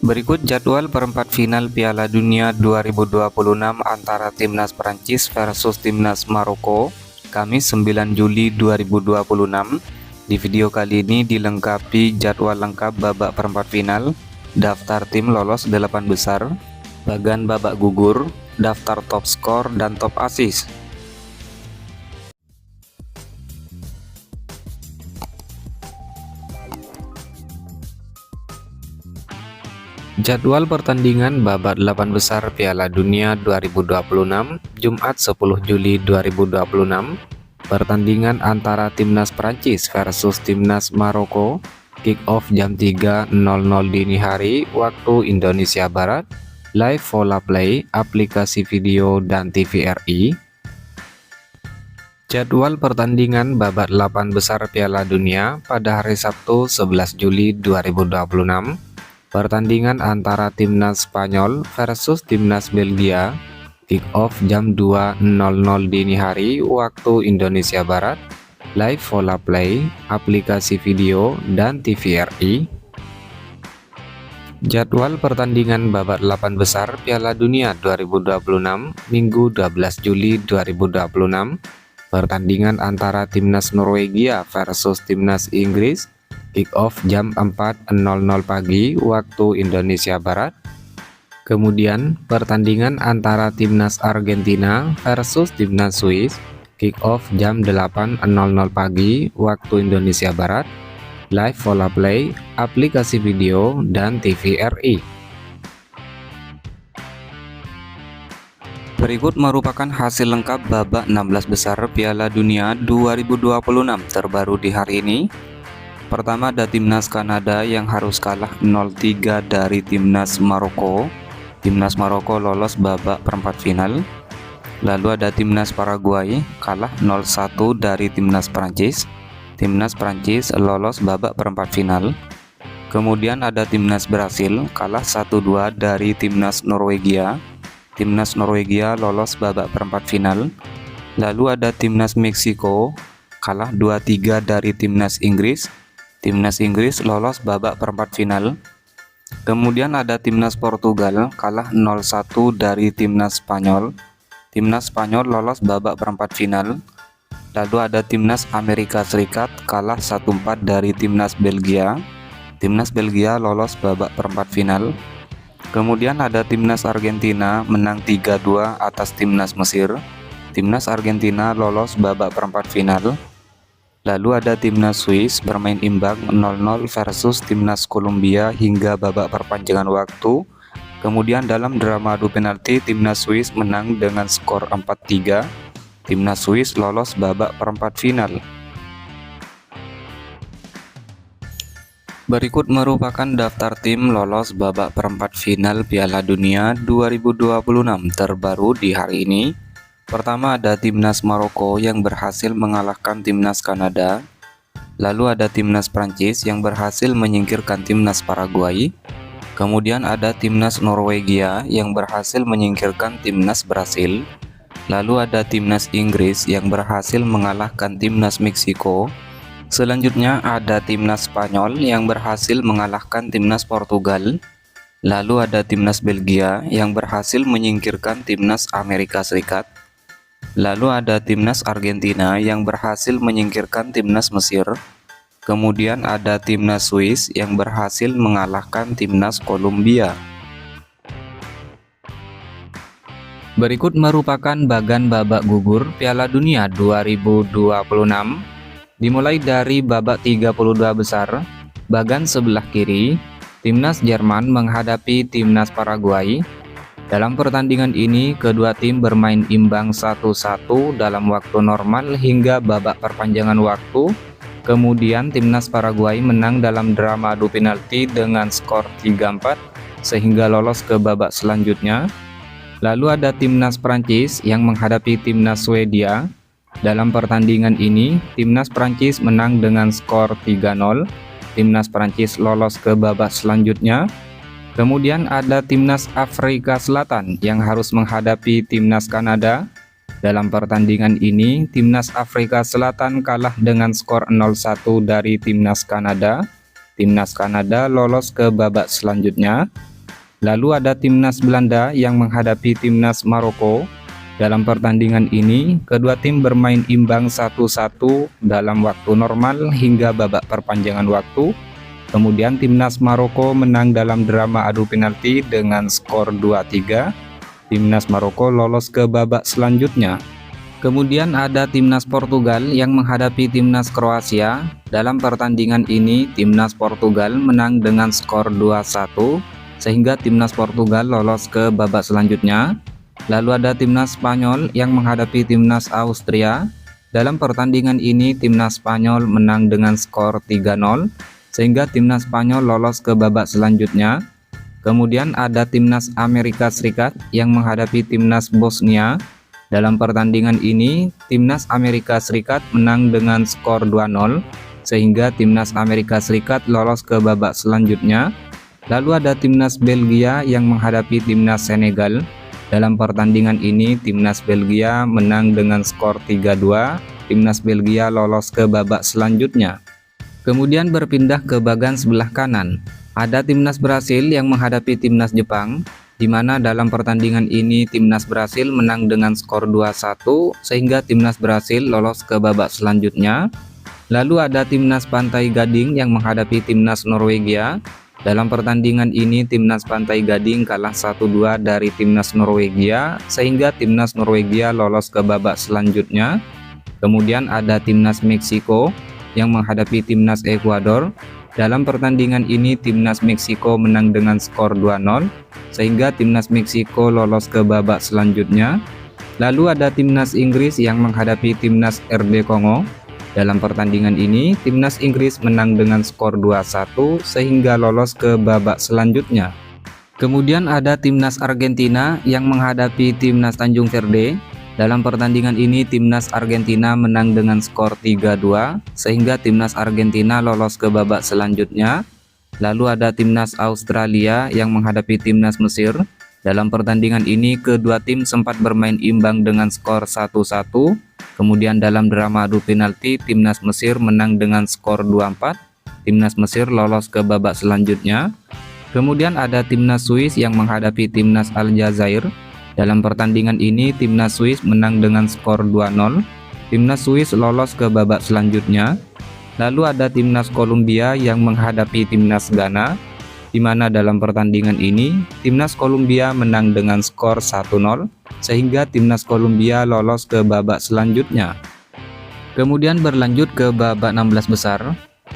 Berikut jadwal perempat final Piala Dunia 2026 antara Timnas Prancis versus Timnas Maroko, Kamis 9 Juli 2026. Di video kali ini dilengkapi jadwal lengkap babak perempat final, daftar tim lolos 8 besar, bagan babak gugur, daftar top skor dan top assist. Jadwal pertandingan babak 8 besar Piala Dunia 2026 Jumat 10 Juli 2026. Pertandingan antara Timnas Prancis versus Timnas Maroko, kick off jam 3.00 dini hari waktu Indonesia Barat, live Vola Play, aplikasi video dan TVRI. Jadwal pertandingan babak 8 besar Piala Dunia pada hari Sabtu 11 Juli 2026. Pertandingan antara Timnas Spanyol versus Timnas Belgia, kick off jam 2.00 dini hari waktu Indonesia Barat, live Vola Play, aplikasi video dan TVRI. Jadwal pertandingan babak 8 besar Piala Dunia 2026 Minggu 12 Juli 2026. Pertandingan antara Timnas Norwegia versus Timnas Inggris, kick off jam 4.00 pagi waktu Indonesia Barat. Kemudian pertandingan antara Timnas Argentina versus Timnas Swiss, kick off jam 8.00 pagi waktu Indonesia Barat, live Vola Play, aplikasi video dan TVRI. Berikut merupakan hasil lengkap babak 16 besar Piala Dunia 2026 terbaru di hari ini. Pertama ada Timnas Kanada yang harus kalah 0-3 dari Timnas Maroko. Timnas Maroko lolos babak perempat final. Lalu ada Timnas Paraguay kalah 0-1 dari Timnas Prancis. Timnas Prancis lolos babak perempat final. Kemudian ada Timnas Brasil kalah 1-2 dari Timnas Norwegia. Timnas Norwegia lolos babak perempat final. Lalu ada Timnas Meksiko kalah 2-3 dari Timnas Inggris. Timnas Inggris lolos babak perempat final. Kemudian ada Timnas Portugal kalah 0-1 dari Timnas Spanyol. Timnas Spanyol lolos babak perempat final. Lalu ada Timnas Amerika Serikat kalah 1-4 dari Timnas Belgia. Timnas Belgia lolos babak perempat final. Kemudian ada Timnas Argentina menang 3-2 atas Timnas Mesir. Timnas Argentina lolos babak perempat final. Lalu ada Timnas Swiss bermain imbang 0-0 versus Timnas Kolombia hingga babak perpanjangan waktu. Kemudian dalam drama adu penalti, Timnas Swiss menang dengan skor 4-3. Timnas Swiss lolos babak perempat final. Berikut merupakan daftar tim lolos babak perempat final Piala Dunia 2026 terbaru di hari ini. Pertama ada Timnas Maroko yang berhasil mengalahkan Timnas Kanada. Lalu ada Timnas Prancis yang berhasil menyingkirkan Timnas Paraguay. Kemudian ada Timnas Norwegia yang berhasil menyingkirkan Timnas Brasil. Lalu ada Timnas Inggris yang berhasil mengalahkan Timnas Meksiko. Selanjutnya ada Timnas Spanyol yang berhasil mengalahkan Timnas Portugal. Lalu ada Timnas Belgia yang berhasil menyingkirkan Timnas Amerika Serikat. Lalu ada Timnas Argentina yang berhasil menyingkirkan Timnas Mesir. Kemudian ada Timnas Swiss yang berhasil mengalahkan Timnas Kolombia. Berikut merupakan bagan babak gugur Piala Dunia 2026. Dimulai dari babak 32 besar, bagan sebelah kiri, Timnas Jerman menghadapi Timnas Paraguay. Dalam pertandingan ini, kedua tim bermain imbang 1-1 dalam waktu normal hingga babak perpanjangan waktu. Kemudian Timnas Paraguay menang dalam drama adu penalti dengan skor 3-4 sehingga lolos ke babak selanjutnya. Lalu ada Timnas Prancis yang menghadapi Timnas Swedia. Dalam pertandingan ini, Timnas Prancis menang dengan skor 3-0. Timnas Prancis lolos ke babak selanjutnya. Kemudian ada Timnas Afrika Selatan yang harus menghadapi Timnas Kanada. Dalam pertandingan ini, Timnas Afrika Selatan kalah dengan skor 0-1 dari Timnas Kanada. Timnas Kanada lolos ke babak selanjutnya. Lalu ada timnas Belanda yang menghadapi timnas Maroko. Dalam pertandingan ini, kedua tim bermain imbang 1-1 dalam waktu normal hingga babak perpanjangan waktu. Kemudian timnas Maroko menang dalam drama adu penalti dengan skor 2-3. Timnas Maroko lolos ke babak selanjutnya. Kemudian ada timnas Portugal yang menghadapi timnas Kroasia. Dalam pertandingan ini, timnas Portugal menang dengan skor 2-1 sehingga timnas Portugal lolos ke babak selanjutnya. Lalu ada timnas Spanyol yang menghadapi timnas Austria. Dalam pertandingan ini, timnas Spanyol menang dengan skor 3-0 sehingga timnas Spanyol lolos ke babak selanjutnya. Kemudian ada timnas Amerika Serikat yang menghadapi timnas Bosnia. Dalam pertandingan ini, timnas Amerika Serikat menang dengan skor 2-0 sehingga timnas Amerika Serikat lolos ke babak selanjutnya. Lalu ada timnas Belgia yang menghadapi timnas Senegal. Dalam pertandingan ini, timnas Belgia menang dengan skor 3-2. Timnas Belgia lolos ke babak selanjutnya. Kemudian berpindah ke bagian sebelah kanan. Ada timnas Brasil yang menghadapi timnas Jepang, di mana dalam pertandingan ini timnas Brasil menang dengan skor 2-1 sehingga timnas Brasil lolos ke babak selanjutnya. Lalu ada timnas Pantai Gading yang menghadapi timnas Norwegia. Dalam pertandingan ini timnas Pantai Gading kalah 1-2 dari timnas Norwegia sehingga timnas Norwegia lolos ke babak selanjutnya. Kemudian ada timnas Meksiko yang menghadapi timnas Ekuador. Dalam pertandingan ini timnas Meksiko menang dengan skor 2-0 sehingga timnas Meksiko lolos ke babak selanjutnya. Lalu ada timnas Inggris yang menghadapi timnas RD Kongo. Dalam pertandingan ini, timnas Inggris menang dengan skor 2-1 sehingga lolos ke babak selanjutnya. Kemudian ada timnas Argentina yang menghadapi timnas Tanjung Verde. Dalam pertandingan ini, timnas Argentina menang dengan skor 3-2 sehingga timnas Argentina lolos ke babak selanjutnya. Lalu ada timnas Australia yang menghadapi timnas Mesir. Dalam pertandingan ini, kedua tim sempat bermain imbang dengan skor 1-1. Kemudian dalam drama adu penalti, timnas Mesir menang dengan skor 2-4. Timnas Mesir lolos ke babak selanjutnya. Kemudian ada timnas Swiss yang menghadapi timnas Aljazair. Dalam pertandingan ini, timnas Swiss menang dengan skor 2-0. Timnas Swiss lolos ke babak selanjutnya. Lalu ada timnas Kolombia yang menghadapi timnas Ghana, di mana dalam pertandingan ini timnas Kolombia menang dengan skor 1-0 sehingga timnas Kolombia lolos ke babak selanjutnya. Kemudian berlanjut ke babak 16 besar,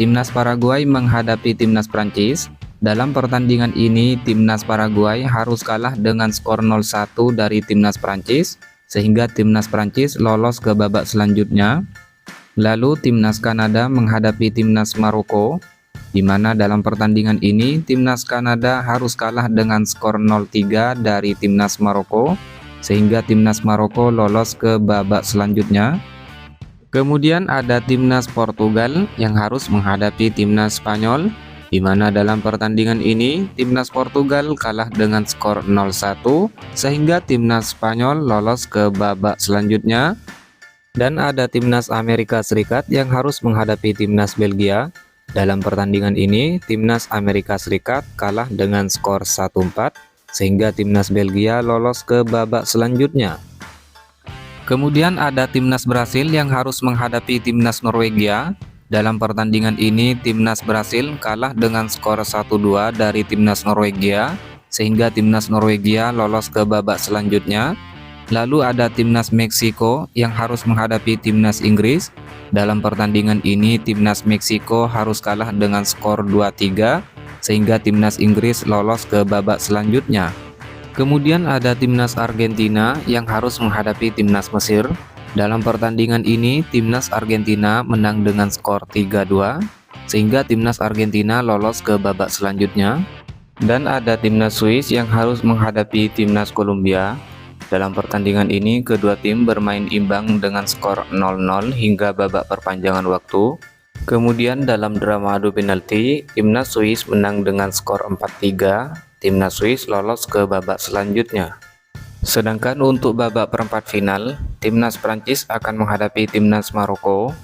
timnas Paraguay menghadapi timnas Prancis. Dalam pertandingan ini timnas Paraguay harus kalah dengan skor 0-1 dari timnas Prancis sehingga timnas Prancis lolos ke babak selanjutnya. Lalu timnas Kanada menghadapi timnas Maroko, di mana dalam pertandingan ini timnas Kanada harus kalah dengan skor 0-3 dari timnas Maroko sehingga timnas Maroko lolos ke babak selanjutnya. Kemudian ada timnas Portugal yang harus menghadapi timnas Spanyol, di mana dalam pertandingan ini timnas Portugal kalah dengan skor 0-1 sehingga timnas Spanyol lolos ke babak selanjutnya. Dan ada timnas Amerika Serikat yang harus menghadapi timnas Belgia. Dalam pertandingan ini, timnas Amerika Serikat kalah dengan skor 1-4 sehingga timnas Belgia lolos ke babak selanjutnya. Kemudian ada timnas Brasil yang harus menghadapi timnas Norwegia. Dalam pertandingan ini, timnas Brasil kalah dengan skor 1-2 dari timnas Norwegia sehingga timnas Norwegia lolos ke babak selanjutnya. Lalu ada timnas Meksiko yang harus menghadapi timnas Inggris. Dalam pertandingan ini timnas Meksiko harus kalah dengan skor 2-3 sehingga timnas Inggris lolos ke babak selanjutnya. Kemudian ada timnas Argentina yang harus menghadapi timnas Mesir. Dalam pertandingan ini timnas Argentina menang dengan skor 3-2 sehingga timnas Argentina lolos ke babak selanjutnya. Dan ada timnas Swiss yang harus menghadapi timnas Kolombia. Dalam pertandingan ini, kedua tim bermain imbang dengan skor 0-0 hingga babak perpanjangan waktu. Kemudian dalam drama adu penalti, timnas Swiss menang dengan skor 4-3. Timnas Swiss lolos ke babak selanjutnya. Sedangkan untuk babak perempat final, timnas Prancis akan menghadapi timnas Maroko,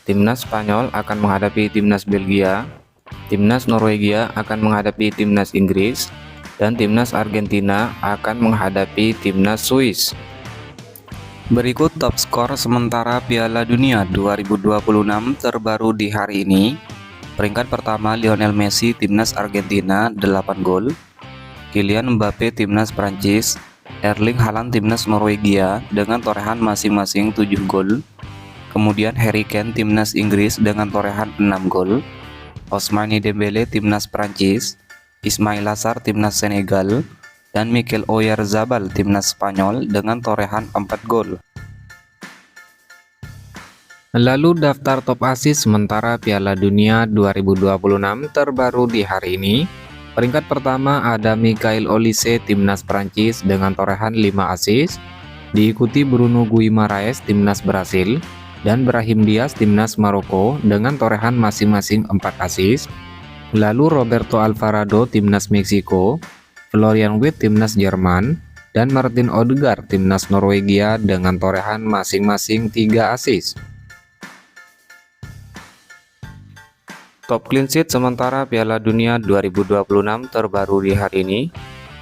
timnas Spanyol akan menghadapi timnas Belgia, timnas Norwegia akan menghadapi timnas Inggris, dan timnas Argentina akan menghadapi timnas Swiss. Berikut top skor sementara Piala Dunia 2026 terbaru di hari ini. Peringkat pertama Lionel Messi timnas Argentina 8 gol, Kylian Mbappe timnas Prancis, Erling Haaland timnas Norwegia dengan torehan masing-masing 7 gol. Kemudian Harry Kane timnas Inggris dengan torehan 6 gol, Ousmane Dembele timnas Prancis, Ismail Assar timnas Senegal, dan Mikel Oyarzabal timnas Spanyol dengan torehan 4 gol. Lalu daftar top assist sementara Piala Dunia 2026 terbaru di hari ini. Peringkat pertama ada Michael Olise timnas Prancis dengan torehan 5 assist, diikuti Bruno Guimaraes timnas Brasil dan Brahim Diaz timnas Maroko dengan torehan masing-masing 4 assist. Lalu Roberto Alvarado timnas Meksiko, Florian Wirtz timnas Jerman, dan Martin Odegaard timnas Norwegia dengan torehan masing-masing 3 assist. Top clean sheet sementara Piala Dunia 2026 terbaru di hari ini.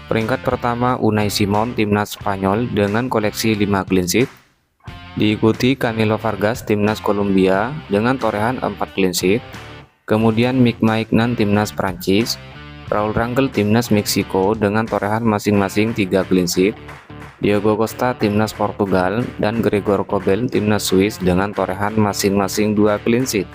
Peringkat pertama Unai Simon timnas Spanyol dengan koleksi 5 clean sheet, diikuti Camilo Vargas timnas Kolombia dengan torehan 4 clean sheet. Kemudian Mike Maignan timnas Prancis, Raul Rangel timnas Meksiko dengan torehan masing-masing 3 clean sheet, Diego Costa timnas Portugal, dan Gregor Kobel timnas Swiss dengan torehan masing-masing 2 clean sheet.